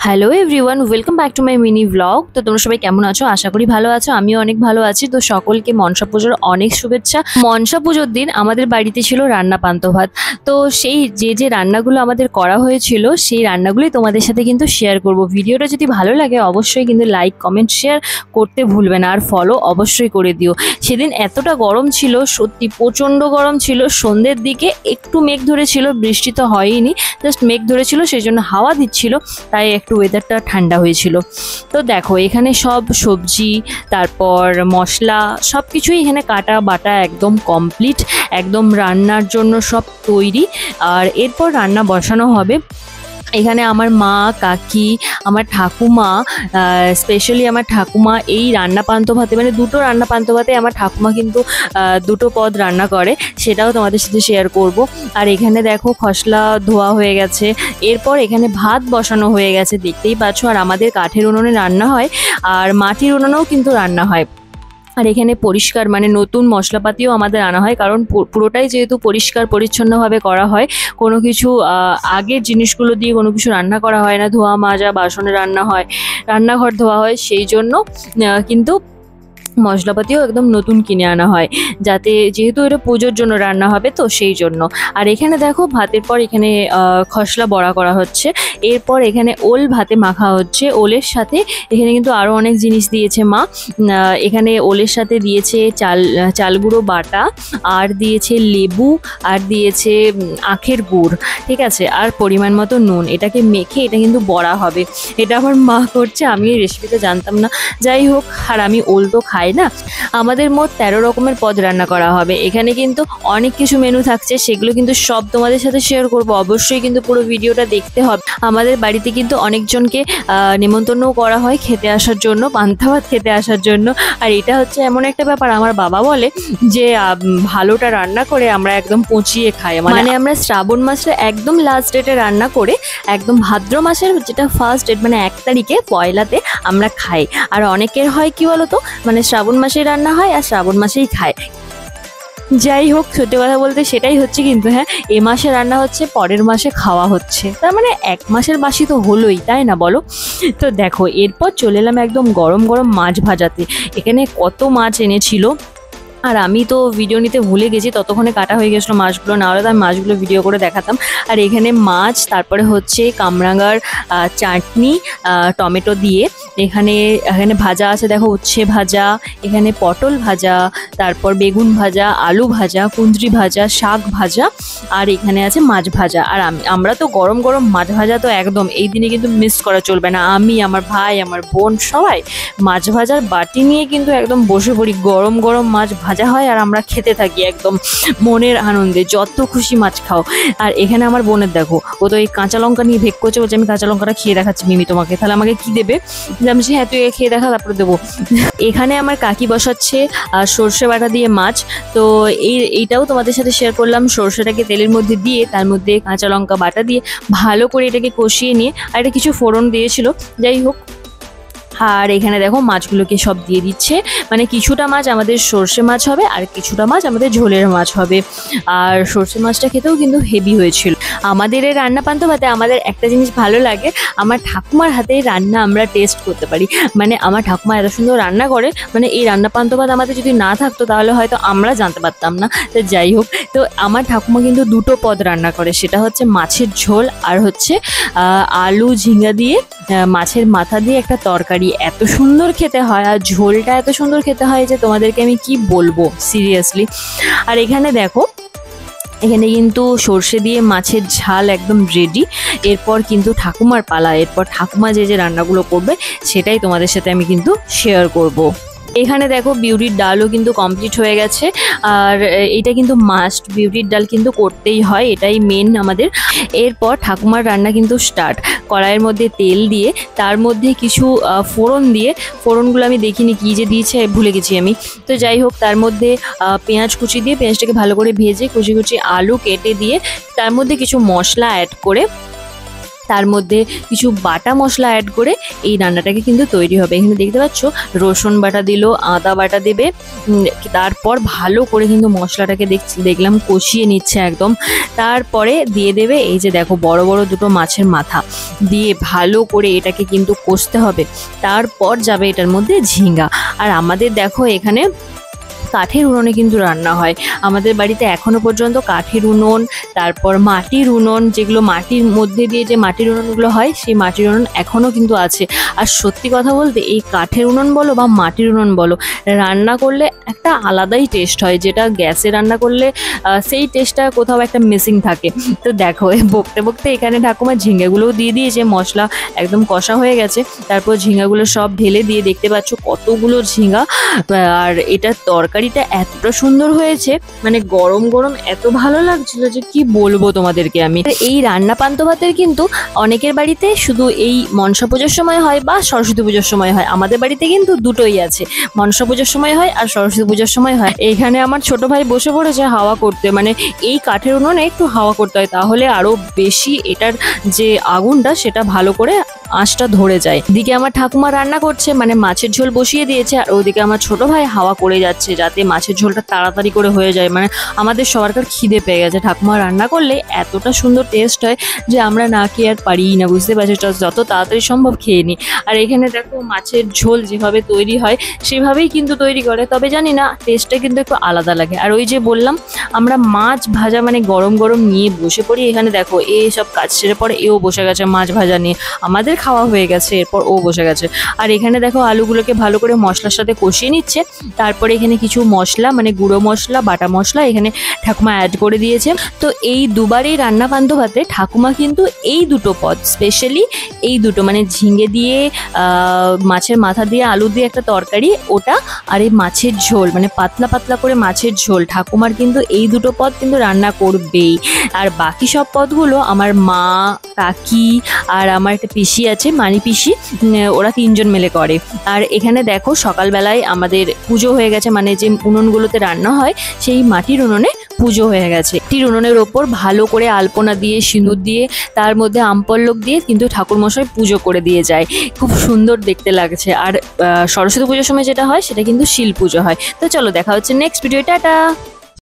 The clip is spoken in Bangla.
Hello everyone, welcome back to my mini blog. তো তোমরা সবাই কেমন আছো? আশা করি ভালো আছো। আমিও অনেক ভালো আছি। তো সকলকে মনসা পুজোর অনেক শুভেচ্ছা। মনসা পুজোর দিন আমাদের বাড়িতে ছিল রান্না পান্তা ভাত। তো সেই যে রান্নাগুলো আমাদের করা হয়েছিল সেই রান্নাগুলোই তোমাদের সাথে কিন্তু শেয়ার করব। ভিডিওটা যদি ভালো লাগে অবশ্যই কিন্তু লাইক কমেন্ট শেয়ার করতে ভুলবে না, আর ফলো অবশ্যই করে দিও। সেদিন এতটা গরম ছিল, সত্যি প্রচণ্ড গরম ছিল। সন্ধ্যের দিকে একটু মেঘ ধরেছিল, বৃষ্টি তো হয়নি, জাস্ট মেঘ ধরেছিল, সেই জন্য হাওয়া দিচ্ছিল, তাই একটু ওয়েদারটা ঠান্ডা হয়েছিল। তো দেখো এখানে সব সবজি তারপর মশলা সব কিছুই এখানে কাটা বাটা একদম কমপ্লিট, একদম রান্নার জন্য সব তৈরি। আর এরপর রান্না বসানো হবে। এখানে আমার মা, কাকি, আমার ঠাকুমা, স্পেশালি আমার ঠাকুমা এই রান্না পান্তা ভাতে, মানে দুটো রান্না পান্তা ভাতে আমার ঠাকুমা কিন্তু দুটো পদ রান্না করে, সেটাও তোমাদের সাথে শেয়ার করব। আর এখানে দেখো খসলা ধোয়া হয়ে গেছে, এরপর এখানে ভাত বসানো হয়ে গেছে, দেখতেই পাচ্ছ। আর আমাদের কাঠের উনুনে রান্না হয়, আর মাটির উনুনেও কিন্তু রান্না হয়। আর এখানে পরিষ্কার মানে নতুন মশলাপাতিও আমাদের আনা হয়, কারণ পুরোটাই যেহেতু পরিষ্কার পরিচ্ছন্নভাবে করা হয়, কোনো কিছু আগের জিনিসগুলো দিয়ে কোনো কিছু রান্না করা হয় না, ধোয়া মাজা বাসনে রান্না হয়, রান্নাঘর ধোয়া হয়, সেই জন্য কিন্তু মশলাপাতিও একদম নতুন কিনে আনা হয়, যাতে যেহেতু এটা পুজোর জন্য রান্না হবে, তো সেই জন্য। আর এখানে দেখো ভাতের পর এখানে খসলা বড়া করা হচ্ছে, এরপর এখানে ওল ভাতে মাখা হচ্ছে। ওলের সাথে এখানে কিন্তু আরও অনেক জিনিস দিয়েছে মা। এখানে ওলের সাথে দিয়েছে চালগুঁড়ো বাটা, আর দিয়েছে লেবু, আর দিয়েছে আখের গুড়, ঠিক আছে, আর পরিমাণ মতো নুন। এটাকে মেখে এটা কিন্তু বড়া হবে। এটা আমার মা করছে, আমি এই রেসিপিটা জানতাম না। যাই হোক, আর আমি ওল তো খাই না। আমাদের মোট 13 রকমের পদ রান্না করা হবে। এখানে কিন্তু অনেক কিছু মেনু থাকছে, সেগুলো কিন্তু সব তোমাদের সাথে শেয়ার করব। অবশ্যই কিন্তু পুরো ভিডিওটা দেখতে হবে। আমাদের বাড়িতে কিন্তু অনেকজনকে নিমন্ত্রণও করা হয় খেতে আসার জন্য, পান্তা ভাত খেতে আসার জন্য। আর এটা হচ্ছে এমন একটা ব্যাপার, আমার বাবা বলে যে ভালোটা রান্না করে আমরা একদম পচিয়ে খাই। মানে আমরা শ্রাবণ মাসে একদম লাস্ট ডেটে রান্না করে একদম ভাদ্র মাসের যেটা ফার্স্ট ডেট মানে 1 তারিখে পয়লাতে আমরা খাই। আর অনেকের হয় কি বলতো, মানে শ্রাবণ মাসেই রান্না হয় আর শ্রাবণ মাসেই খায়। যাই হোক, সত্যি কথা বলতে সেটাই হচ্ছে, কিন্তু হ্যাঁ, এ মাসে রান্না হচ্ছে, পরের মাসে খাওয়া হচ্ছে, তার মানে 1 মাসের বাসি তো হলোই, তাই না বলো? তো দেখো এরপর চলে এলাম একদম গরম গরম মাছ ভাজাতে। এখানে কত মাছ এনেছিল, আর আমি তো ভিডিও নিতে ভুলে গেছি, ততক্ষণে কাটা হয়ে গেছিলো মাছগুলো, না হলে তো আমি মাছগুলো ভিডিও করে দেখাতাম। আর এখানে মাছ, তারপরে হচ্ছে কামরাঙার চাটনি টমেটো দিয়ে। এখানে ভাজা আছে, দেখো উচ্ছে ভাজা, এখানে পটল ভাজা, তারপর বেগুন ভাজা, আলু ভাজা, কুঁদরি ভাজা, শাক ভাজা, আর এখানে আছে মাছ ভাজা। আর আমরা তো গরম গরম মাছ ভাজা তো একদম এই দিনে কিন্তু মিস করা চলবে না। আমি, আমার ভাই, আমার বোন সবাই মাছ ভাজার বাটি নিয়ে কিন্তু একদম বসে পড়ি। গরম গরম মাছ ভাজা হয় আর আমরা খেতে থাকি একদম মনের আনন্দে, যত খুশি মাছ খাও। আর এখানে আমার বোনের দেখো, ও তো এই কাঁচা লঙ্কা নিয়ে ভেগ করছে, বলছে আমি কাঁচা লঙ্কাটা খেয়ে দেখাচ্ছি মিমি তোমাকে, তাহলে আমাকে কি দেবে? আমি বলছি হ্যাঁ তুই খেয়ে দেখা, তারপরে দেবো। এখানে আমার কাকি বসাচ্ছে সর্ষে বাটা দিয়ে মাছ। তো এইটাও তোমাদের সাথে শেয়ার করলাম। সর্ষেটাকে তেলের মধ্যে দিয়ে তার মধ্যে কাঁচা লঙ্কা বাটা দিয়ে ভালো করে এটাকে কষিয়ে নিয়ে, আর এটা কিছু ফোড়ন দিয়েছিল। যাই হোক, আর এখানে দেখো মাছগুলোকে সব দিয়ে দিচ্ছে, মানে কিছুটা মাছ আমাদের সর্ষে মাছ হবে আর কিছুটা মাছ আমাদের ঝোলের মাছ হবে। আর সর্ষে মাছটা খেতেও কিন্তু হেভি হয়েছিল। আমাদের এই রান্না পান্তা ভাতে আমাদের একটা জিনিস ভালো লাগে, আমার ঠাকুমার হাতে রান্না আমরা টেস্ট করতে পারি। মানে আমার ঠাকুমা এত সুন্দর রান্না করে, মানে এই রান্না পান্তা ভাত আমাদের যদি না থাকতো তাহলে হয়তো আমরা জানতে পারতাম না। তো যাই হোক, তো আমার ঠাকুমা কিন্তু দুটো পদ রান্না করে, সেটা হচ্ছে মাছের ঝোল আর হচ্ছে আলু ঝিঙ্গা দিয়ে মাছের মাথা দিয়ে একটা তরকারি। এত সুন্দর খেতে হয়, আর ঝোলটা এত সুন্দর খেতে হয় যে তোমাদেরকে আমি কি বলবো সিরিয়াসলি। আর এখানে দেখো, এখানে কিন্তু সর্ষে দিয়ে মাছের ঝাল একদম রেডি। এরপর কিন্তু ঠাকুমার পালা, এরপর ঠাকুমা যে রান্নাগুলো করবে সেটাই তোমাদের সাথে আমি কিন্তু শেয়ার করব। এখানে দেখো বিউলির ডালও কিন্তু কমপ্লিট হয়ে গেছে, আর এটা কিন্তু মাস্ট, বিউলির ডাল কিন্তু করতেই হয়, এটাই মেন আমাদের। এরপর ঠাকুমার রান্না কিন্তু স্টার্ট। কড়াইয়ের মধ্যে তেল দিয়ে তার মধ্যে কিছু ফোড়ন দিয়ে, ফোড়নগুলো আমি দেখিনি কী যে দিয়েছে, ভুলে গেছি আমি। তো যাই হোক, তার মধ্যে পেঁয়াজ কুচি দিয়ে পেঁয়াজটাকে ভালো করে ভেজে কুচি কুচি আলু কেটে দিয়ে তার মধ্যে কিছু মশলা অ্যাড করে তার মধ্যে কিছু বাটা মশলা অ্যাড করে এই রান্নাটাকে কিন্তু তৈরি হবে। এখানে দেখতে পাচ্ছ রসুন বাটা দিল, আদা বাটা দেবে, তারপর ভালো করে কিন্তু মশলাটাকে দেখলাম কষিয়ে নিচ্ছে একদম। তারপরে দিয়ে দেবে এই যে দেখো বড় বড় দুটো মাছের মাথা দিয়ে ভালো করে এটাকে কিন্তু কষতে হবে। তারপর যাবে এটার মধ্যে ঝিঙ্গা। আর আমাদের দেখো এখানে কাঠের উনুনে কিন্তু রান্না হয়। আমাদের বাড়িতে এখনো পর্যন্ত কাঠের উনুন, তারপর মাটির উনুন, যেগুলো মাটির মধ্যে দিয়ে যে মাটির উনুনগুলো হয় সেই মাটির উনুন এখনো কিন্তু আছে। আর সত্যি কথা বলতে এই কাঠের উনুন বলো বা মাটির উনুন বলো, রান্না করলে একটা আলাদাই টেস্ট হয়, যেটা গ্যাসে রান্না করলে সেই টেস্টটা কোথাও একটা মিসিং থাকে। তো দেখো বকতে বকতে এখানে ঠাকুমা ঝিঙ্গাগুলোও দিয়ে দিয়েছে, মশলা একদম কষা হয়ে গেছে। তারপর ঝিঙ্গাগুলো সব ঢেলে দিয়ে দেখতে পাচ্ছ কতগুলো ঝিঙ্গা। আর এটা তরকারিটা এতটা সুন্দর হয়েছে, মানে গরম গরম এত ভালো লাগছিল যে কি বলবো তোমাদেরকে আমি। এই রান্না পান্তা ভাতের কিন্তু অনেকের বাড়িতে শুধু এই মনসা পুজোর সময় হয় বা সরস্বতী পুজোর সময় হয়। আমাদের বাড়িতে কিন্তু দুটোই আছে, মনসা পুজোর সময় হয় আর সরস্বতী পুজোর সময় হয়। এইখানে আমার ছোট ভাই বসে পড়েছে হাওয়া করতে, মানে এই কাঠের উনুনে একটু হাওয়া করতে হয়, তাহলে আরো বেশি এটার যে আগুনটা সেটা ভালো করে আঁচটা ধরে যায়। দিকে আমার ঠাকুমা রান্না করছে, মানে মাছের ঝোল বসিয়ে দিয়েছে, আর ওদিকে আমার ছোট ভাই হাওয়া করে যাচ্ছে যাতে মাছের ঝোলটা তাড়াতাড়ি করে হয়ে যায়। মানে আমাদের সবারকার খিদে পেয়ে গেছে, ঠাকুমা রান্না করলে এতটা সুন্দর টেস্ট হয় যে আমরা না খেয়ে আর পারি না, বুঝতে পারছি, যত তাড়াতাড়ি সম্ভব খেয়ে নিই। আর এখানে দেখো মাছের ঝোল যেভাবে তৈরি হয় সেভাবেই কিন্তু তৈরি করে, তবে জানি না টেস্টটা কিন্তু একটু আলাদা লাগে। আর ওই যে বললাম আমরা মাছ ভাজা মানে গরম গরম নিয়ে বসে পড়ি। এখানে দেখো সব কাজ সেরে পরে এও বসে গেছে মাছ ভাজা নিয়ে, আমাদের খাওয়া হয়ে গেছে এরপর ও বসে গেছে। আর এখানে দেখো আলুগুলোকে ভালো করে মশলার সাথে কষিয়ে নিচ্ছে। তারপরে এখানে কিছু মশলা মানে গুঁড়ো মশলা, বাটা মশলা এখানে ঠাকুমা অ্যাড করে দিয়েছে। তো এই দুবারই রান্না পান্তা ভাতে ঠাকুমা কিন্তু এই দুটো পদ স্পেশালি, এই দুটো মানে ঝিঙে দিয়ে মাছের মাথা দিয়ে আলু দিয়ে একটা তরকারি ওটা, আর এই মাছের ঝোল মানে পাতলা পাতলা করে মাছের ঝোল, ঠাকুমার কিন্তু এই দুটো পদ কিন্তু রান্না করবেই। আর বাকি সব পদগুলো আমার মা, কাকি আর আমার একটা পিসি আছে মানি পিসি, ওরা তিনজন মিলে করে। আর এখানে দেখো সকালবেলায় আমাদের পুজো হয়ে গেছে, মানে যে উনুনগুলোতে রান্না হয় সেই মাটির উনুনে পুজো হয়ে গেছে। মাটির উনুনের ওপর ভালো করে আলপনা দিয়ে সিঁদুর দিয়ে তার মধ্যে আমপল্লক দিয়ে কিন্তু ঠাকুরমশাই পুজো করে দিয়ে যায়, খুব সুন্দর দেখতে লাগছে। আর সরস্বতী পুজোর সময় যেটা হয় সেটা কিন্তু শিল পুজো হয়। তো চলো দেখা হচ্ছে নেক্সট ভিডিও, টাটা।